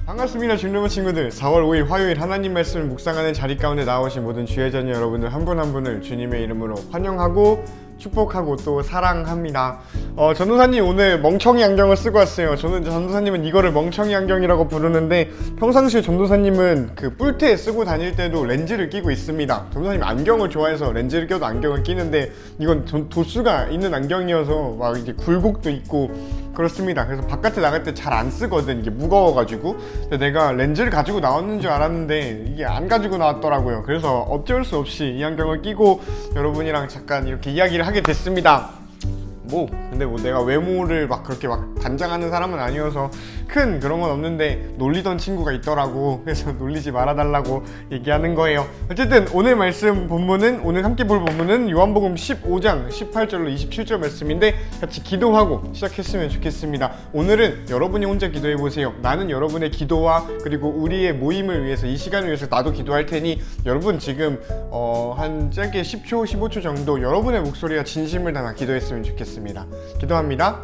반갑습니다. 중로부 친구들. 4월 5일 화요일 하나님 말씀을 묵상하는 자리 가운데 나오신 모든 주의 자녀 여러분들 한 분 한 분을 주님의 이름으로 환영하고 축복하고 또 사랑합니다. 전도사님 오늘 멍청이 안경을 쓰고 왔어요. 전도사님은 이거를 멍청이 안경이라고 부르는데 평상시에 전도사님은 그 뿔테에 쓰고 다닐 때도 렌즈를 끼고 있습니다. 전도사님 안경을 좋아해서 렌즈를 껴도 안경을 끼는데 이건 도수가 있는 안경이어서 막 이제 굴곡도 있고 그렇습니다. 그래서 바깥에 나갈 때 잘 안 쓰거든. 이게 무거워가지고. 근데 내가 렌즈를 가지고 나왔는 줄 알았는데 이게 안 가지고 나왔더라고요. 그래서 어쩔 수 없이 이 안경을 끼고 여러분이랑 잠깐 이렇게 이야기를 하게 됐습니다. 근데 내가 외모를 막 그렇게 막 단장하는 사람은 아니어서 큰 그런 건 없는데 놀리던 친구가 있더라고. 그래서 놀리지 말아달라고 얘기하는 거예요. 어쨌든 오늘 말씀 본문은, 오늘 함께 볼 본문은 요한복음 15장 18절로 27절 말씀인데 같이 기도하고 시작했으면 좋겠습니다. 오늘은 여러분이 혼자 기도해 보세요. 나는 여러분의 기도와 그리고 우리의 모임을 위해서, 이 시간을 위해서 나도 기도할 테니 여러분 지금 한 짧게 10초 15초 정도 여러분의 목소리와 진심을 담아 기도했으면 좋겠습니다. 기도합니다.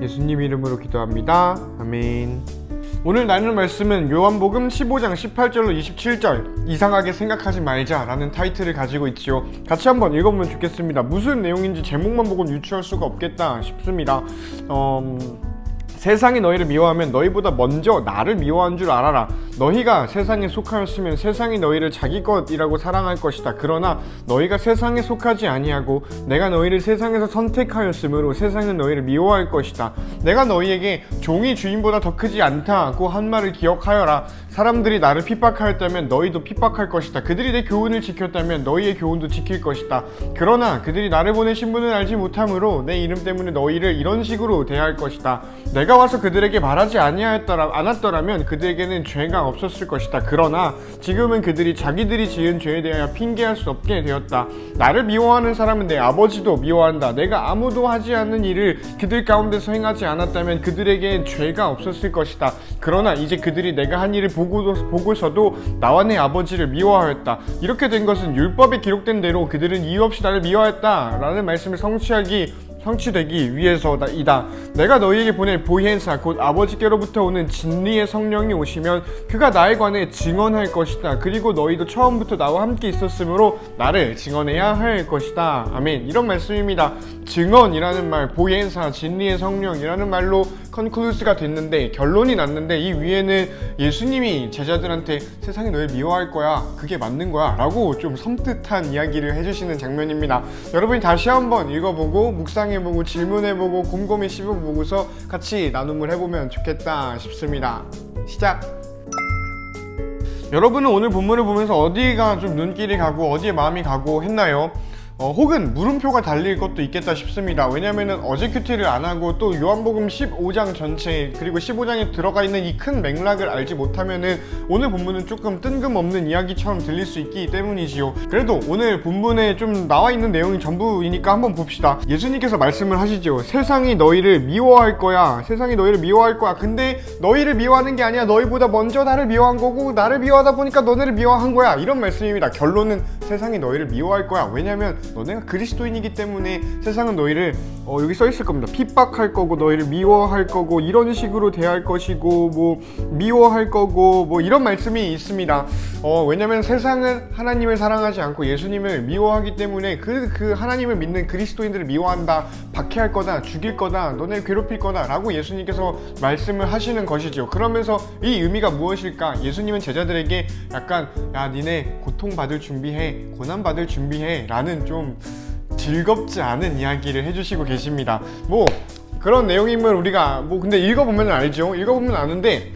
예수님 이름으로 기도합니다. 아멘. 오늘 나눌 말씀은 요한복음 15장 18절로 27절, 이상하게 생각하지 말자 라는 타이틀을 가지고 있지요. 같이 한번 읽어보면 좋겠습니다. 무슨 내용인지 제목만 보고는 유추할 수가 없겠다 싶습니다. 세상이 너희를 미워하면 너희보다 먼저 나를 미워한 줄 알아라. 너희가 세상에 속하였으면 세상이 너희를 자기 것이라고 사랑할 것이다. 그러나 너희가 세상에 속하지 아니하고 내가 너희를 세상에서 선택하였으므로 세상은 너희를 미워할 것이다. 내가 너희에게 종이 주인보다 더 크지 않다고 한 말을 기억하여라. 사람들이 나를 핍박하였다면 너희도 핍박할 것이다. 그들이 내 교훈을 지켰다면 너희의 교훈도 지킬 것이다. 그러나 그들이 나를 보내신 분은 알지 못하므로 내 이름 때문에 너희를 이런 식으로 대할 것이다. 내가 와서 그들에게 말하지 않았더라면 그들에게는 죄가 없었을 것이다. 그러나 지금은 그들이 자기들이 지은 죄에 대하여 핑계할 수 없게 되었다. 나를 미워하는 사람은 내 아버지도 미워한다. 내가 아무도 하지 않는 일을 그들 가운데서 행하지 않았다면 그들에겐 죄가 없었을 것이다. 그러나 이제 그들이 내가 한 일을 보고서도 나와 내 아버지를 미워하였다. 이렇게 된 것은 율법에 기록된 대로 그들은 이유 없이 나를 미워했다 라는 말씀을 성취되기 위해서이다. 내가 너희에게 보낼 보혜사 곧 아버지께로부터 오는 진리의 성령이 오시면 그가 나에 관해 증언할 것이다. 그리고 너희도 처음부터 나와 함께 있었으므로 나를 증언해야 할 것이다. 아멘. 이런 말씀입니다. 증언이라는 말, 보혜사, 진리의 성령이라는 말로 컨클루스가 됐는데, 결론이 났는데, 이 위에는 예수님이 제자들한테 세상이 너희를 미워할 거야, 그게 맞는 거야 라고 좀 섬뜩한 이야기를 해주시는 장면입니다. 여러분이 다시 한번 읽어보고 묵상해보고 질문해보고 곰곰이 씹어보고서 같이 나눔을 해보면 좋겠다 싶습니다. 시작! 여러분은 오늘 본문을 보면서 어디가 좀 눈길이 가고 어디에 마음이 가고 했나요? 혹은 물음표가 달릴 것도 있겠다 싶습니다. 왜냐면은 어제 큐티를 안 하고 또 요한복음 15장 전체 그리고 15장에 들어가 있는 이 큰 맥락을 알지 못하면은 오늘 본문은 조금 뜬금없는 이야기처럼 들릴 수 있기 때문이지요. 그래도 오늘 본문에 좀 나와 있는 내용이 전부이니까 한번 봅시다. 예수님께서 말씀을 하시죠. 세상이 너희를 미워할 거야. 세상이 너희를 미워할 거야. 근데 너희를 미워하는 게 아니야. 너희보다 먼저 나를 미워한 거고 나를 미워하다 보니까 너네를 미워한 거야. 이런 말씀입니다. 결론은 세상이 너희를 미워할 거야. 왜냐면 너네가 그리스도인이기 때문에 세상은 너희를 여기 써있을 겁니다. 핍박할 거고 너희를 미워할 거고 이런 식으로 대할 것이고 뭐 미워할 거고 뭐 이런 말씀이 있습니다. 왜냐면 세상은 하나님을 사랑하지 않고 예수님을 미워하기 때문에 그 하나님을 믿는 그리스도인들을 미워한다, 박해할 거다, 죽일 거다, 너네를 괴롭힐 거다 라고 예수님께서 말씀을 하시는 것이죠. 그러면서 이 의미가 무엇일까? 예수님은 제자들에게 약간 야 니네 고통받을 준비해, 고난받을 준비해 라는 좀 즐겁지 않은 이야기를 해주시고 계십니다. 그런 내용임을 우리가 근데 읽어보면 알죠. 읽어보면 아는데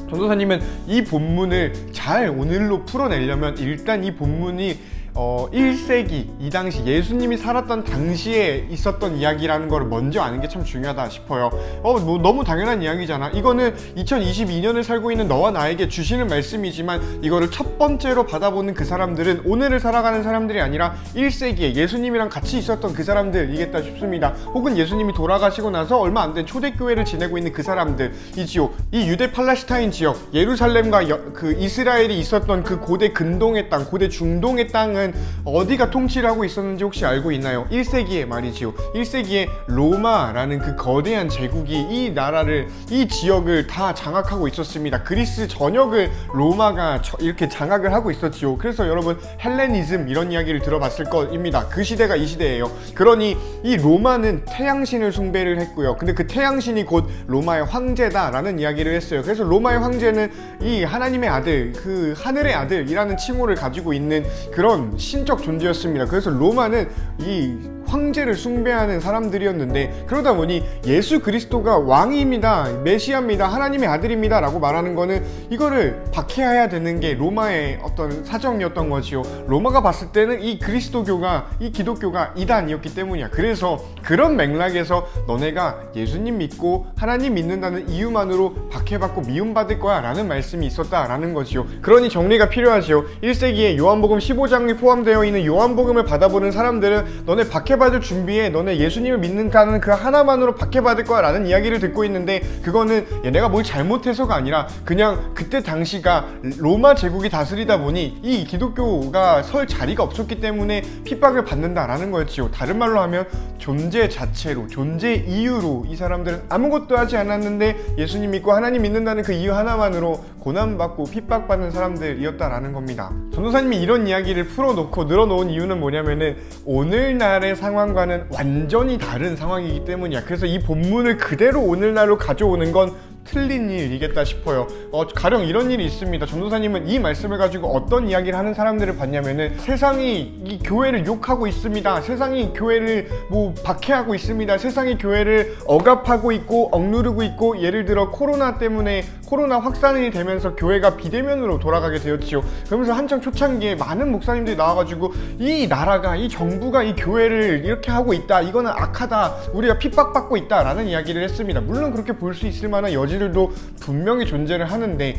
전도사님은 이 본문을 잘 오늘로 풀어내려면 일단 이 본문이 1세기 이 당시 예수님이 살았던 당시에 있었던 이야기라는 걸 먼저 아는 게 참 중요하다 싶어요. 뭐 너무 당연한 이야기잖아. 이거는 2022년을 살고 있는 너와 나에게 주시는 말씀이지만 이거를 첫 번째로 받아보는 그 사람들은 오늘을 살아가는 사람들이 아니라 1세기에 예수님이랑 같이 있었던 그 사람들이겠다 싶습니다. 혹은 예수님이 돌아가시고 나서 얼마 안 된 초대교회를 지내고 있는 그 사람들이지요. 이 유대 팔레스타인 지역, 예루살렘과 그 이스라엘이 있었던 그 고대 근동의 땅, 고대 중동의 땅은 어디가 통치를 하고 있었는지 혹시 알고 있나요? 1세기에 말이지요. 1세기에 로마라는 그 거대한 제국이 이 나라를, 이 지역을 다 장악하고 있었습니다. 그리스 전역을 로마가 이렇게 장악을 하고 있었지요. 그래서 여러분 헬레니즘 이런 이야기를 들어봤을 겁니다. 그 시대가 이 시대예요. 그러니 이 로마는 태양신을 숭배를 했고요. 근데 그 태양신이 곧 로마의 황제다라는 이야기를 했어요. 그래서 로마의 황제는 이 하나님의 아들, 그 하늘의 아들이라는 칭호를 가지고 있는 그런 신적 존재였습니다. 그래서 로마는 이 황제를 숭배하는 사람들이었는데, 그러다 보니 예수 그리스도가 왕입니다, 메시아입니다, 하나님의 아들입니다 라고 말하는 거는 이거를 박해해야 되는 게 로마의 어떤 사정이었던 거지요. 로마가 봤을 때는 이 그리스도교가, 이 기독교가 이단이었기 때문이야. 그래서 그런 맥락에서 너네가 예수님 믿고 하나님 믿는다는 이유만으로 박해받고 미움받을 거야 라는 말씀이 있었다라는 거지요. 그러니 정리가 필요하지요. 1세기에 요한복음 15장이 포함되어 있는 요한복음을 받아보는 사람들은 너네 박해받을 준비해, 너네 예수님을 믿는다는 그 하나만으로 박해받을 거야 라는 이야기를 듣고 있는데, 그거는 얘네가 뭘 잘못해서가 아니라 그냥 그때 당시가 로마 제국이 다스리다 보니 이 기독교가 설 자리가 없었기 때문에 핍박을 받는다라는 거였지요. 다른 말로 하면 존재 자체로, 존재 이유로 이 사람들은 아무것도 하지 않았는데 예수님 믿고 하나님 믿는다는 그 이유 하나만으로 고난받고 핍박받는 사람들이었다라는 겁니다. 전도사님이 이런 이야기를 풀어놓고 늘어놓은 이유는 뭐냐면은 오늘날의 상황과는 완전히 다른 상황이기 때문이야. 그래서 이 본문을 그대로 오늘날로 가져오는 건 틀린 일이겠다 싶어요. 가령 이런 일이 있습니다. 전도사님은 이 말씀을 가지고 어떤 이야기를 하는 사람들을 봤냐면은 세상이 이 교회를 욕하고 있습니다, 세상이 교회를 뭐 박해하고 있습니다, 세상이 교회를 억압하고 있고 억누르고 있고, 예를 들어 코로나 때문에 코로나 확산이 되면서 교회가 비대면으로 돌아가게 되었지요. 그러면서 한창 초창기에 많은 목사님들이 나와가지고 이 나라가, 이 정부가 이 교회를 이렇게 하고 있다, 이거는 악하다, 우리가 핍박받고 있다 라는 이야기를 했습니다. 물론 그렇게 볼 수 있을 만한 여지들도 분명히 존재를 하는데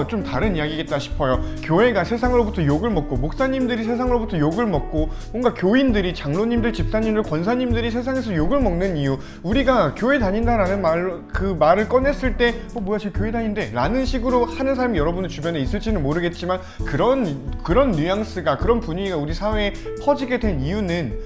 좀 다른 이야기겠다 싶어요. 교회가 세상으로부터 욕을 먹고, 목사님들이 세상으로부터 욕을 먹고, 뭔가 교인들이, 장로님들, 집사님들, 권사님들이 세상에서 욕을 먹는 이유, 우리가 교회 다닌다라는 말을 꺼냈을 때 뭐야 쟤 교회 다닌대 라는 식으로 하는 사람이 여러분의 주변에 있을지는 모르겠지만, 그런 뉘앙스가, 그런 분위기가 우리 사회에 퍼지게 된 이유는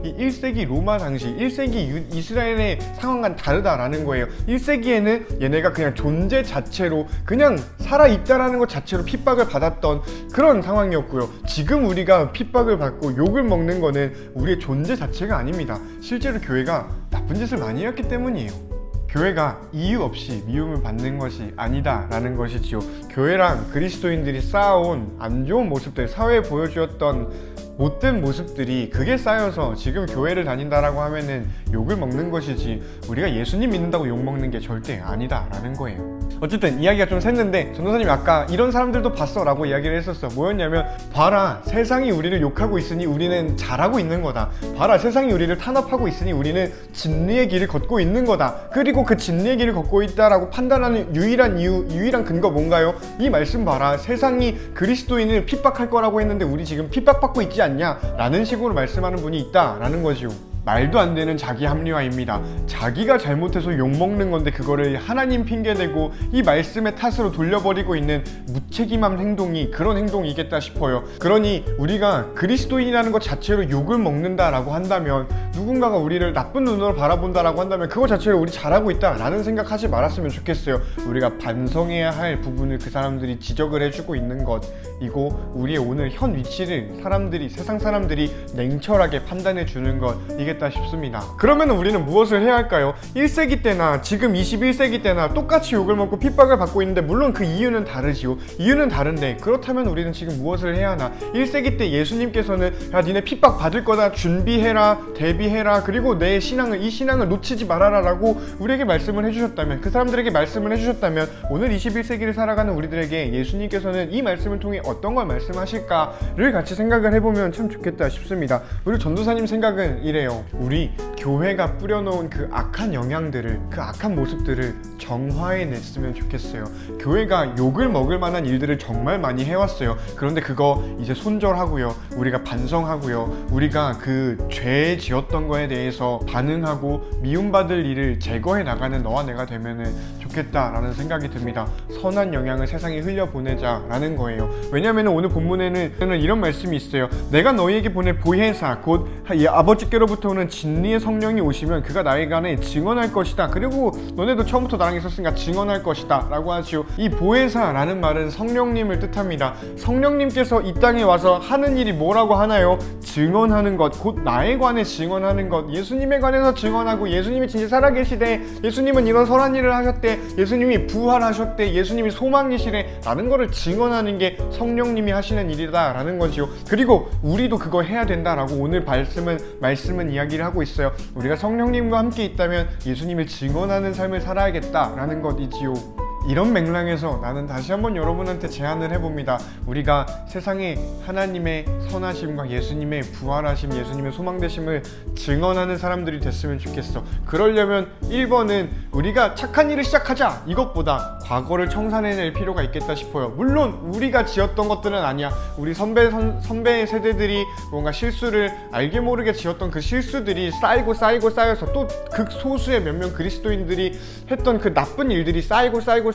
이 1세기 로마 당시, 1세기 이스라엘의 상황과는 다르다라는 거예요. 1세기에는 얘네가 그냥 존재 자체로, 그냥 살아있다라는 것 자체로 핍박을 받았던 그런 상황이었고요. 지금 우리가 핍박을 받고 욕을 먹는 거는 우리의 존재 자체가 아닙니다. 실제로 교회가 나쁜 짓을 많이 했기 때문이에요. 교회가 이유 없이 미움을 받는 것이 아니다 라는 것이지요. 교회랑 그리스도인들이 쌓아온 안 좋은 모습들, 사회에 보여주었던 못된 모습들이, 그게 쌓여서 지금 교회를 다닌다라고 하면은 욕을 먹는 것이지, 우리가 예수님 믿는다고 욕 먹는 게 절대 아니다 라는 거예요. 어쨌든 이야기가 좀 샜는데, 전도사님이 아까 이런 사람들도 봤어 라고 이야기를 했었어. 뭐였냐면, 봐라 세상이 우리를 욕하고 있으니 우리는 잘하고 있는 거다, 봐라 세상이 우리를 탄압하고 있으니 우리는 진리의 길을 걷고 있는 거다, 그리고 그 진리의 길을 걷고 있다라고 판단하는 유일한 근거 뭔가요? 이 말씀 봐라, 세상이 그리스도인을 핍박할 거라고 했는데 우리 지금 핍박받고 있지 않냐 라는 식으로 말씀하는 분이 있다라는 거지요. 말도 안 되는 자기 합리화입니다. 자기가 잘못해서 욕먹는 건데 그거를 하나님 핑계대고 이 말씀의 탓으로 돌려버리고 있는 무책임한 행동이 그런 행동이겠다 싶어요. 그러니 우리가 그리스도인이라는 것 자체로 욕을 먹는다라고 한다면, 누군가가 우리를 나쁜 눈으로 바라본다라고 한다면 그거 자체로 우리 잘하고 있다라는 생각하지 말았으면 좋겠어요. 우리가 반성해야 할 부분을 그 사람들이 지적을 해주고 있는 것이고, 우리의 오늘 현 위치를 세상 사람들이 냉철하게 판단해 주는 것, 이게 되겠다 싶습니다. 그러면 우리는 무엇을 해야 할까요? 1세기 때나 지금 21세기 때나 똑같이 욕을 먹고 핍박을 받고 있는데, 물론 그 이유는 다르지요. 이유는 다른데 그렇다면 우리는 지금 무엇을 해야 하나? 1세기 때 예수님께서는 야, 니네 핍박 받을 거다, 준비해라, 대비해라, 그리고 내 신앙을, 이 신앙을 놓치지 말아라 라고 우리에게 말씀을 해주셨다면, 그 사람들에게 말씀을 해주셨다면, 오늘 21세기를 살아가는 우리들에게 예수님께서는 이 말씀을 통해 어떤 걸 말씀하실까를 같이 생각을 해보면 참 좋겠다 싶습니다. 우리 전도사님 생각은 이래요. 우리 교회가 뿌려놓은 그 악한 영향들을, 그 악한 모습들을 정화해냈으면 좋겠어요. 교회가 욕을 먹을 만한 일들을 정말 많이 해왔어요. 그런데 그거 이제 손절하고요, 우리가 반성하고요, 우리가 그 죄 지었던 거에 대해서 반응하고 미움받을 일을 제거해 나가는 너와 내가 되면은 좋겠다라는 생각이 듭니다. 선한 영향을 세상에 흘려보내자라는 거예요. 왜냐하면 오늘 본문에는 이런 말씀이 있어요. 내가 너희에게 보낼 보혜사 곧 아버지께로부터 오는 진리의 성령이 오시면 그가 나에 관해 증언할 것이다. 그리고 너네도 처음부터 나랑 있었으니까 증언할 것이다 라고 하지요. 이 보혜사라는 말은 성령님을 뜻합니다. 성령님께서 이 땅에 와서 하는 일이 뭐라고 하나요? 증언하는 것, 곧 나에 관해 증언하는 것. 예수님에 관해서 증언하고, 예수님이 진짜 살아계시대, 예수님은 이런 선한 일을 하셨대, 예수님이 부활하셨대, 예수님이 소망이시래 라는 거를 증언하는 게 성령님이 하시는 일이다 라는 거지요. 그리고 우리도 그거 해야 된다라고 오늘 말씀은 이야기를 하고 있어요. 우리가 성령님과 함께 있다면 예수님을 증언하는 삶을 살아야겠다 라는 것이지요. 이런 맥락에서 나는 다시 한번 여러분한테 제안을 해봅니다. 우리가 세상에 하나님의 선하심과 예수님의 부활하심, 예수님의 소망되심을 증언하는 사람들이 됐으면 좋겠어. 그러려면 1번은 우리가 착한 일을 시작하자, 이것보다 과거를 청산해낼 필요가 있겠다 싶어요. 물론 우리가 지었던 것들은 아니야. 우리 선배 세대들이 뭔가 실수를 알게 모르게 지었던 그 실수들이 쌓여서, 또 극소수의 몇몇 그리스도인들이 했던 그 나쁜 일들이 쌓여서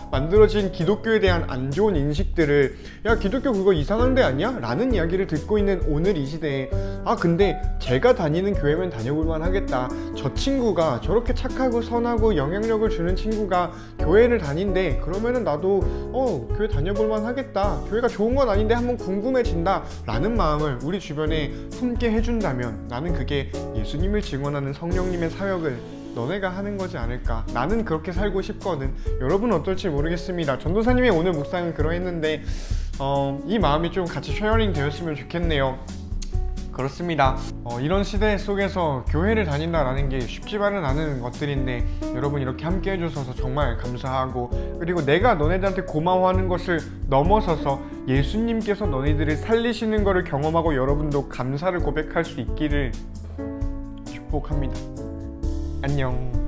만들어진 기독교에 대한 안 좋은 인식들을, 야, 기독교 그거 이상한 데 아니야? 라는 이야기를 듣고 있는 오늘 이 시대에, 아 근데 제가 다니는 교회면 다녀볼만 하겠다, 저 친구가 저렇게 착하고 선하고 영향력을 주는 친구가 교회를 다닌대, 그러면은 나도 교회 다녀볼만 하겠다, 교회가 좋은 건 아닌데 한번 궁금해진다 라는 마음을 우리 주변에 품게 해준다면, 나는 그게 예수님을 증언하는 성령님의 사역을 너네가 하는 거지 않을까. 나는 그렇게 살고 싶거든. 여러분은 어떨지 모르겠습니다. 전도사님의 오늘 묵상은 그러했는데 이 마음이 좀 같이 쉐어링 되었으면 좋겠네요. 그렇습니다. 이런 시대 속에서 교회를 다닌다라는 게 쉽지만은 않은 것들인데, 여러분 이렇게 함께 해주셔서 정말 감사하고, 그리고 내가 너네들한테 고마워하는 것을 넘어서서 예수님께서 너희들을 살리시는 것을 경험하고 여러분도 감사를 고백할 수 있기를 축복합니다. 안녕.